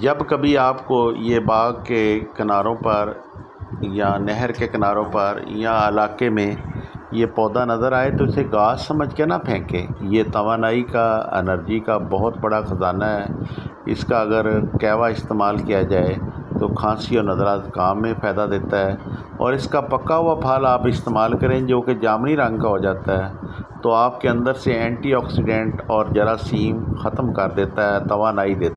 जब कभी आपको ये बाग के किनारों पर या नहर के किनारों पर या इलाके में ये पौधा नज़र आए तो इसे घास समझ के ना फेंकें। ये तवानाई का, एनर्जी का बहुत बड़ा ख़जाना है। इसका अगर कहवा इस्तेमाल किया जाए तो खांसी और नज़ला ज़ुकाम में फ़ायदा देता है। और इसका पका हुआ फल आप इस्तेमाल करें जो कि जामुनी रंग का हो जाता है, तो आपके अंदर से एंटीऑक्सीडेंट और जरासीम ख़त्म कर देता है, तवानाई देता है।